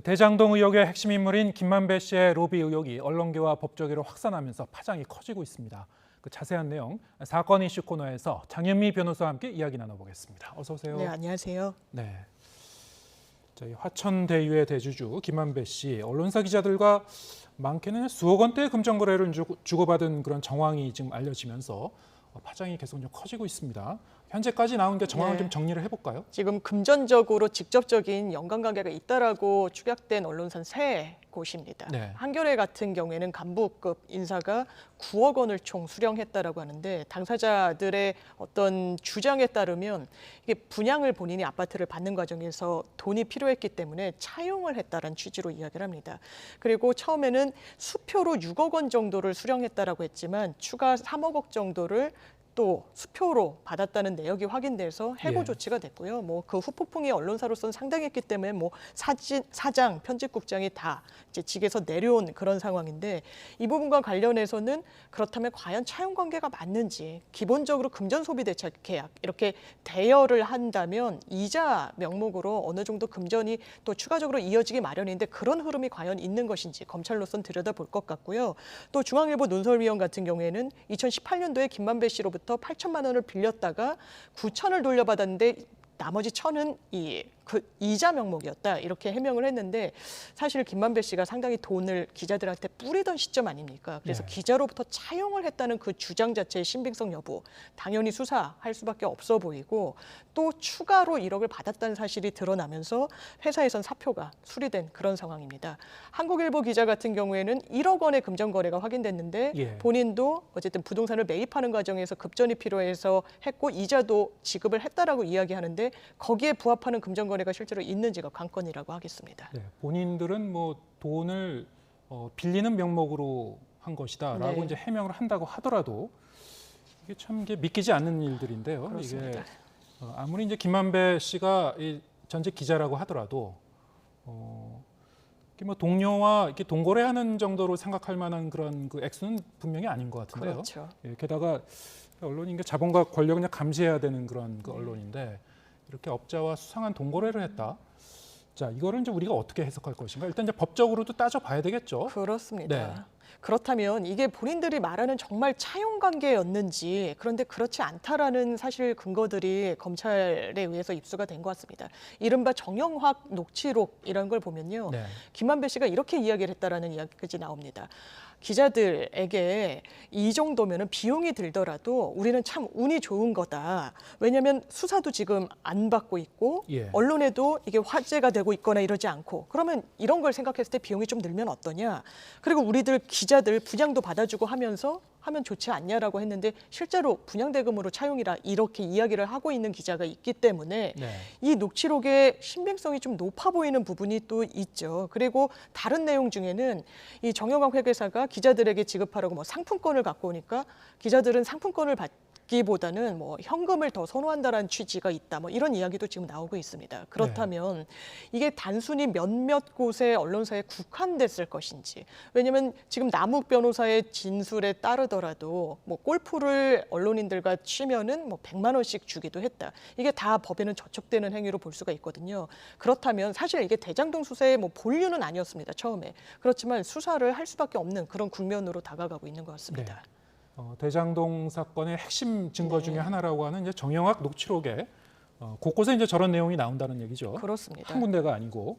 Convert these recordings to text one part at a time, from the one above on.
대장동 의혹의 핵심 인물인 김만배 씨의 로비 의혹이 언론계와 법조계로 확산하면서 파장이 커지고 있습니다. 그 자세한 내용 사건 이슈 코너에서 장현미 변호사와 함께 이야기 나눠보겠습니다. 어서 오세요. 네, 안녕하세요. 네, 저희 화천대유의 대주주 김만배 씨 언론사 기자들과 많게는 수억 원대의 금전 거래를 주고받은 그런 정황이 지금 알려지면서 파장이 계속 좀 커지고 있습니다. 현재까지 나온 게 정황을 좀 정리를 해볼까요? 지금 금전적으로 직접적인 연관관계가 있다라고 추격된 언론사는 세 곳입니다. 네. 한겨레 같은 경우에는 간부급 인사가 9억 원을 총 수령했다라고 하는데 당사자들의 어떤 주장에 따르면 이게 분양을 본인이 아파트를 받는 과정에서 돈이 필요했기 때문에 차용을 했다라는 취지로 이야기를 합니다. 그리고 처음에는 수표로 6억 원 정도를 수령했다라고 했지만 추가 3억 원 정도를 또 수표로 받았다는 내역이 확인돼서 해고 조치가 됐고요. 뭐 그 후폭풍이 언론사로서는 상당했기 때문에 뭐 사장, 편집국장이 다 이제 직에서 내려온 그런 상황인데 이 부분과 관련해서는 그렇다면 과연 차용 관계가 맞는지 기본적으로 금전 소비 대책 계약 이렇게 대여를 한다면 이자 명목으로 어느 정도 금전이 또 추가적으로 이어지기 마련인데 그런 흐름이 과연 있는 것인지 검찰로서는 들여다볼 것 같고요. 또 중앙일보 논설위원 같은 경우에는 2018년도에 김만배 씨로부터 8천만 원을 빌렸다가 9천을 돌려받았는데 나머지 1,000은 그 이자 명목이었다 이렇게 해명을 했는데 사실 김만배 씨가 상당히 돈을 기자들한테 뿌리던 시점 아닙니까? 그래서 기자로부터 차용을 했다는 그 주장 자체의 신빙성 여부 당연히 수사할 수밖에 없어 보이고 또 추가로 1억을 받았다는 사실이 드러나면서 회사에선 사표가 수리된 그런 상황입니다. 한국일보 기자 같은 경우에는 1억 원의 금전 거래가 확인됐는데 본인도 어쨌든 부동산을 매입하는 과정에서 급전이 필요해서 했고 이자도 지급을 했다라고 이야기하는데 거기에 부합하는 금전 거래가 실제로 있는지가 관건이라고 하겠습니다. 네, 본인들은 뭐 돈을 빌리는 명목으로 한 것이다라고 이제 해명을 한다고 하더라도 이게 참 이게 믿기지 않는 일들인데요. 그렇습니다. 이게 아무리 이제 김만배 씨가 전직 기자라고 하더라도 뭐 동료와 이렇게 동거래하는 정도로 생각할 만한 그런 그 액수는 분명히 아닌 것 같은데요. 그렇죠. 게다가 언론이 자본과 권력을 그냥 감시해야 되는 그런 그 언론인데. 이렇게 업자와 수상한 동거래를 했다. 자, 이거를 이제 우리가 어떻게 해석할 것인가? 일단 이제 법적으로도 따져봐야 되겠죠. 그렇습니다. 네. 그렇다면 이게 본인들이 말하는 정말 차용 관계였는지 그런데 그렇지 않다라는 사실 근거들이 검찰에 의해서 입수가 된 것 같습니다. 이른바 정영학 녹취록 이런 걸 보면요. 김만배 씨가 이렇게 이야기를 했다라는 이야기까지 나옵니다. 기자들에게 이 정도면 비용이 들더라도 우리는 참 운이 좋은 거다. 왜냐하면 수사도 지금 안 받고 있고 언론에도 이게 화제가 되고 있거나 이러지 않고 그러면 이런 걸 생각했을 때 비용이 좀 늘면 어떠냐. 그리고 우리들 기자들 분양도 받아주고 하면서 하면 좋지 않냐라고 했는데 실제로 분양대금으로 차용이라 이렇게 이야기를 하고 있는 기자가 있기 때문에 이 녹취록의 신빙성이 좀 높아 보이는 부분이 또 있죠. 그리고 다른 내용 중에는 이 정영학 회계사가 기자들에게 지급하라고 뭐 상품권을 갖고 오니까 기자들은 상품권을 받기보다는 뭐 현금을 더 선호한다라는 취지가 있다. 뭐 이런 이야기도 지금 나오고 있습니다. 그렇다면 이게 단순히 몇몇 곳의 언론사에 국한됐을 것인지. 왜냐하면 지금 남욱 변호사의 진술에 따르더라도 뭐 골프를 언론인들과 치면은 뭐 100만 원씩 주기도 했다. 이게 다 법에는 저촉되는 행위로 볼 수가 있거든요. 그렇다면 사실 이게 대장동 수사의 뭐 본류는 아니었습니다. 처음에. 그렇지만 수사를 할 수밖에 없는 그런 국면으로 다가가고 있는 것 같습니다. 대장동 사건의 핵심 증거 중에 하나라고 하는 이제 정영학 녹취록에 곳곳에 이제 저런 내용이 나온다는 얘기죠. 그렇습니다. 한 군데가 아니고.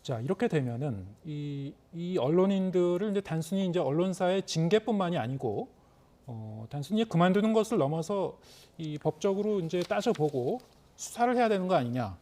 자, 이렇게 되면은 이 언론인들을 이제 단순히 이제 언론사의 징계뿐만이 아니고 단순히 그만두는 것을 넘어서 이 법적으로 이제 따져보고 수사를 해야 되는 거 아니냐.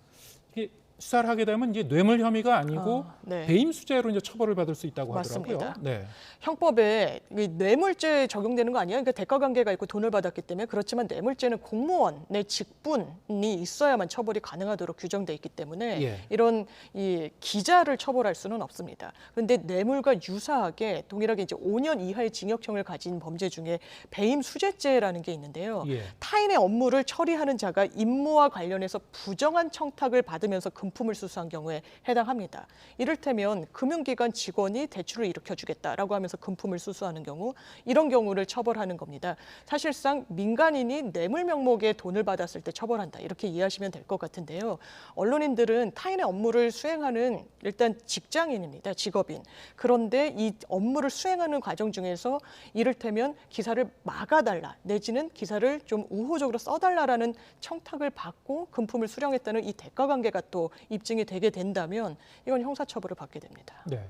이게 수사를 하게 되면 이제 뇌물 혐의가 아니고 배임 수재로 이제 처벌을 받을 수 있다고 하더라고요. 맞습니다. 형법에 뇌물죄 적용되는 거 아니야? 그러니까 대가 관계가 있고 돈을 받았기 때문에 그렇지만 뇌물죄는 공무원의 직분이 있어야만 처벌이 가능하도록 규정돼 있기 때문에 이런 이 기자를 처벌할 수는 없습니다. 그런데 뇌물과 유사하게 동일하게 이제 5년 이하의 징역형을 가진 범죄 중에 배임 수재죄라는 게 있는데요. 타인의 업무를 처리하는 자가 임무와 관련해서 부정한 청탁을 받으면서 금품을 수수한 경우에 해당합니다. 이를테면 금융기관 직원이 대출을 일으켜주겠다라고 하면서 금품을 수수하는 경우, 이런 경우를 처벌하는 겁니다. 사실상 민간인이 뇌물 명목의 돈을 받았을 때 처벌한다, 이렇게 이해하시면 될 것 같은데요. 언론인들은 타인의 업무를 수행하는 일단 직장인입니다. 직업인. 그런데 이 업무를 수행하는 과정 중에서 이를테면 기사를 막아달라 내지는 기사를 좀 우호적으로 써달라라는 청탁을 받고 금품을 수령했다는 이 대가 관계가 또 입증이 되게 된다면 이건 형사처벌을 받게 됩니다. 네.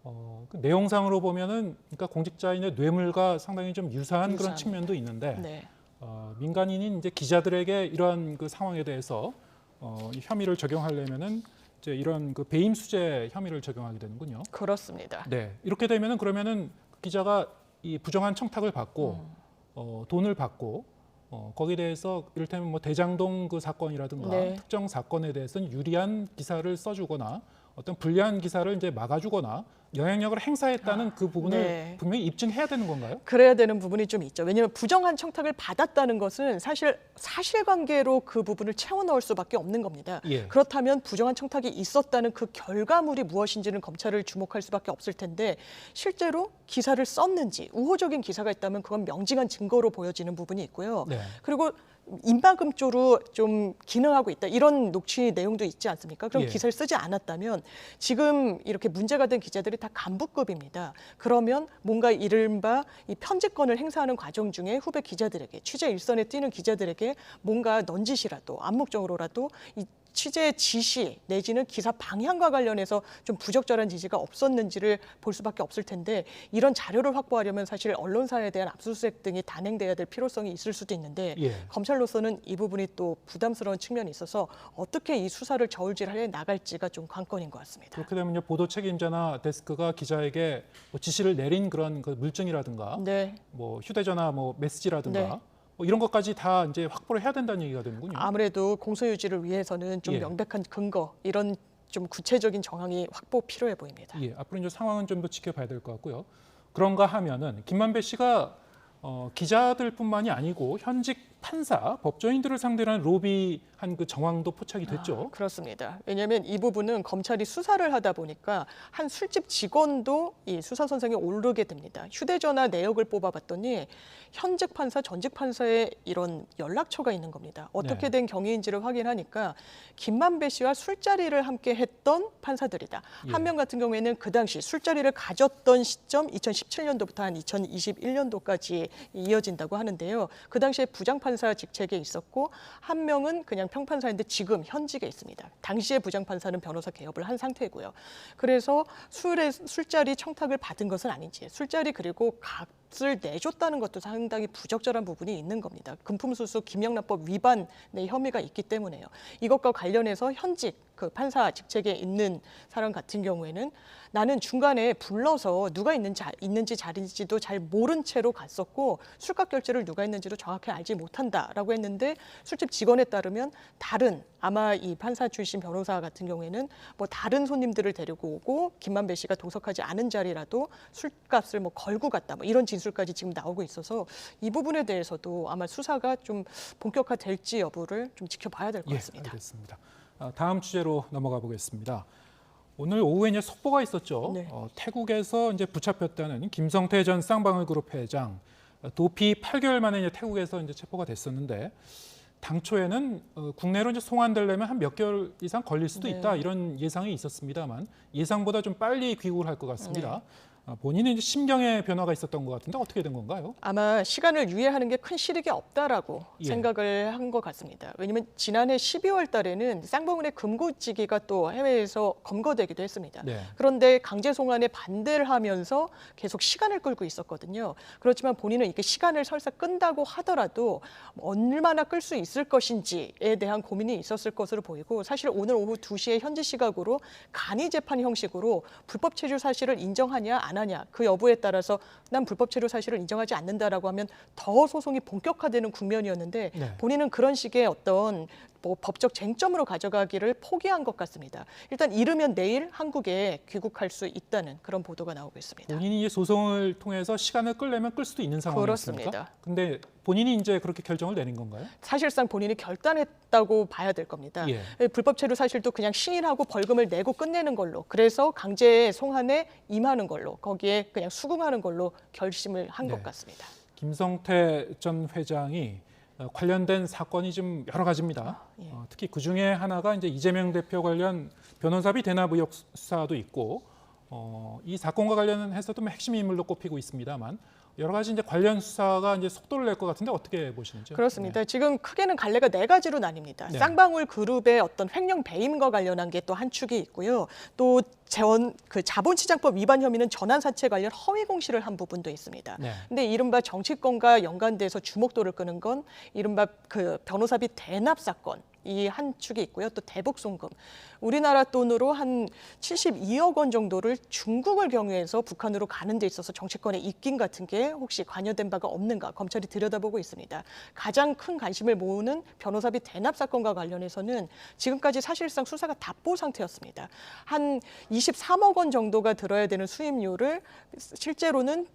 그 내용상으로 보면은 그러니까 공직자인의 뇌물과 상당히 좀 유사한 그런 측면도 있는데 네. 민간인인 이제 기자들에게 이러한 그 상황에 대해서 이 혐의를 적용하려면은 이제 이런 그 배임 수재 혐의를 적용하게 되는군요. 그렇습니다. 네. 이렇게 되면은 그러면은 기자가 이 부정한 청탁을 받고 돈을 받고 거기에 대해서 이를테면 뭐 대장동 그 사건이라든가 네. 특정 사건에 대해서는 유리한 기사를 써주거나 어떤 불리한 기사를 이제 막아주거나 영향력을 행사했다는 그 부분을 네. 분명히 입증해야 되는 건가요? 그래야 되는 부분이 좀 있죠. 왜냐하면 부정한 청탁을 받았다는 것은 사실 사실관계로 그 부분을 채워 넣을 수밖에 없는 겁니다. 예. 그렇다면 부정한 청탁이 있었다는 그 결과물이 무엇인지는 검찰을 주목할 수밖에 없을 텐데 실제로 기사를 썼는지 우호적인 기사가 있다면 그건 명징한 증거로 보여지는 부분이 있고요. 네. 그리고 임박음조로 좀 기능하고 있다, 이런 녹취 내용도 있지 않습니까? 그럼 예. 기사를 쓰지 않았다면 지금 이렇게 문제가 된 기자들이 다 간부급입니다. 그러면 뭔가 이른바 이 편집권을 행사하는 과정 중에 후배 기자들에게, 취재 일선에 뛰는 기자들에게 뭔가 넌지시라도 암묵적으로라도 이 취재 지시 내지는 기사 방향과 관련해서 좀 부적절한 지시가 없었는지를 볼 수밖에 없을 텐데 이런 자료를 확보하려면 사실 언론사에 대한 압수수색 등이 단행돼야 될 필요성이 있을 수도 있는데 예. 검찰로서는 이 부분이 또 부담스러운 측면이 있어서 어떻게 이 수사를 저울질해 나갈지가 좀 관건인 것 같습니다. 그렇게 되면 보도 책임자나 데스크가 기자에게 뭐 지시를 내린 그런 그 물증이라든가 네. 뭐 휴대전화 뭐 메시지라든가 네. 뭐 이런 것까지 다 이제 확보를 해야 된다는 얘기가 되는군요. 아무래도 공소 유지를 위해서는 좀 예. 명백한 근거, 이런 좀 구체적인 정황이 확보 필요해 보입니다. 예, 앞으로 이제 상황은 좀 더 지켜봐야 될 것 같고요. 그런가 하면은 김만배 씨가 기자들뿐만이 아니고 현직 판사, 법조인들을 상대로 한 로비한 그 정황도 포착이 됐죠. 그렇습니다. 왜냐하면 이 부분은 검찰이 수사를 하다 보니까 한 술집 직원도 이 수사 선상에 오르게 됩니다. 휴대전화 내역을 뽑아봤더니 현직 판사, 전직 판사의 이런 연락처가 있는 겁니다. 어떻게 네. 된 경위인지를 확인하니까 김만배 씨와 술자리를 함께 했던 판사들이다. 예. 한 명 같은 경우에는 그 당시 술자리를 가졌던 시점 2017년도부터 한 2021년도까지 이어진다고 하는데요. 그 당시에 부장판사 직책에 있었고 한 명은 그냥 평판사인데 지금 현직에 있습니다. 당시에 부장판사는 변호사 개업을 한 상태고요. 그래서 술자리 청탁을 받은 것은 아닌지, 술자리 그리고 값을 내줬다는 것도 상당히 부적절한 부분이 있는 겁니다. 금품수수 김영란법 위반의 혐의가 있기 때문에요. 이것과 관련해서 현직 그 판사 직책에 있는 사람 같은 경우에는 나는 중간에 불러서 누가 있는지 자리인지도 잘 모른 채로 갔었고 술값 결제를 누가 했는지도 정확히 알지 못한다라고 했는데 술집 직원에 따르면 다른 아마 이 판사 출신 변호사 같은 경우에는 뭐 다른 손님들을 데리고 오고 김만배 씨가 동석하지 않은 자리라도 술값을 뭐 걸고 갔다, 뭐 이런 진술까지 지금 나오고 있어서 이 부분에 대해서도 아마 수사가 좀 본격화될지 여부를 좀 지켜봐야 될 것 같습니다. 알겠습니다. 다음 주제로 넘어가 보겠습니다. 오늘 오후에 이제 속보가 있었죠. 네. 태국에서 이제 붙잡혔다는 김성태 전 쌍방울그룹 회장, 도피 8개월 만에 이제 태국에서 이제 체포가 됐었는데 당초에는 국내로 이제 송환되려면 한 몇 개월 이상 걸릴 수도 네. 있다, 이런 예상이 있었습니다만 예상보다 좀 빨리 귀국을 할 것 같습니다. 본인은 이제 심경의 변화가 있었던 것 같은데 어떻게 된 건가요? 아마 시간을 유예하는 게 큰 실익이 없다라고 예. 생각을 한 것 같습니다. 왜냐하면 지난해 12월 달에는 쌍방울의 금고지기가 또 해외에서 검거되기도 했습니다. 네. 그런데 강제 송환에 반대를 하면서 계속 시간을 끌고 있었거든요. 그렇지만 본인은 이게 시간을 설사 끈다고 하더라도 얼마나 끌 수 있을 것인지에 대한 고민이 있었을 것으로 보이고, 사실 오늘 오후 2시에 현지 시각으로 간이 재판 형식으로 불법 체류 사실을 인정하냐 안 하냐 그 여부에 따라서 난 불법 체류 사실을 인정하지 않는다라고 하면 더 소송이 본격화되는 국면이었는데 네. 본인은 그런 식의 어떤 뭐 법적 쟁점으로 가져가기를 포기한 것 같습니다. 일단 이르면 내일 한국에 귀국할 수 있다는 그런 보도가 나오고 있습니다. 본인이 이제 소송을 통해서 시간을 끌려면 끌 수도 있는 상황이었습니까? 그렇습니다. 근데 본인이 이제 그렇게 결정을 내린 건가요? 사실상 본인이 결단했다고 봐야 될 겁니다. 예. 불법 체류 사실도 그냥 시인하고 벌금을 내고 끝내는 걸로, 그래서 강제 송환에 임하는 걸로, 거기에 그냥 수긍하는 걸로 결심을 한 것 네. 같습니다. 김성태 전 회장이 관련된 사건이 좀 여러 가지입니다. 예. 특히 그 중에 하나가 이제 이재명 대표 관련 변호사비 대납 의혹 수사도 있고, 이 사건과 관련해서도 뭐 핵심 인물로 꼽히고 있습니다만 여러 가지 이제 관련 수사가 이제 속도를 낼 것 같은데 어떻게 보시는지요? 그렇습니다. 지금 크게는 갈래가 네 가지로 나뉩니다. 네. 쌍방울 그룹의 어떤 횡령 배임과 관련한 게 또 한 축이 있고요. 또 자본시장법 위반 혐의는 전환사채 관련 허위 공시를 한 부분도 있습니다. 네. 근데 이른바 정치권과 연관돼서 주목도를 끄는 건 이른바 그 변호사비 대납 사건. 이 한 축이 있고요. 또 대북 송금. 우리나라 돈으로 한 72억 원 정도를 중국을 경유해서 북한으로 가는 데 있어서 정치권의 입김 같은 게 혹시 관여된 바가 없는가 검찰이 들여다보고 있습니다. 가장 큰 관심을 모으는 변호사비 대납 사건과 관련해서는 지금까지 사실상 수사가 답보 상태였습니다. 한 23억 원 정도가 들어야 되는 수임료를 실제로는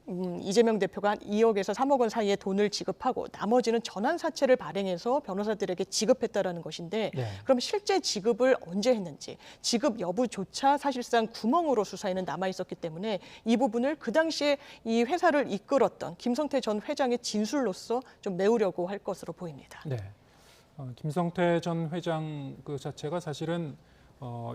이재명 대표가 한 2억에서 3억 원 사이에 돈을 지급하고 나머지는 전환사채를 발행해서 변호사들에게 지급했다라는 것인데 네. 그럼 실제 지급을 언제 했는지 지급 여부조차 사실상 구멍으로 수사에는 남아 있었기 때문에 이 부분을 그 당시에 이 회사를 이끌었던 김성태 전 회장의 진술로서 좀 메우려고 할 것으로 보입니다. 네. 김성태 전 회장 그 자체가 사실은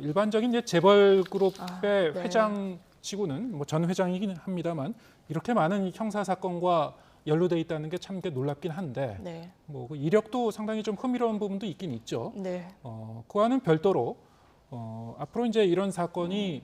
일반적인 이제 재벌 그룹의 네. 회장치고는 뭐 전 회장이긴 합니다만 이렇게 많은 형사 사건과 연루돼 있다는 게 참 놀랍긴 한데 네. 뭐 그 이력도 상당히 좀 흥미로운 부분도 있긴 있죠. 네. 그와는 별도로 앞으로 이제 이런 사건이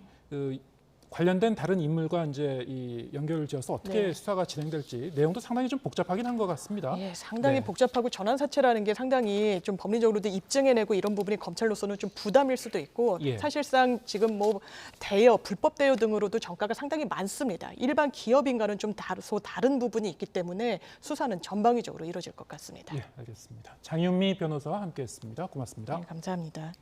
관련된 다른 인물과 이제 이 연결을 지어서 어떻게 네. 수사가 진행될지 내용도 상당히 좀 복잡하긴 한 것 같습니다. 예, 상당히 네. 복잡하고 전환사채라는 게 상당히 좀 법리적으로도 입증해내고 이런 부분이 검찰로서는 좀 부담일 수도 있고 예. 사실상 지금 뭐 대여, 불법 대여 등으로도 정가가 상당히 많습니다. 일반 기업인과는 좀 다른 부분이 있기 때문에 수사는 전방위적으로 이루어질 것 같습니다. 예, 알겠습니다. 장윤미 변호사와 함께했습니다. 고맙습니다. 네, 감사합니다.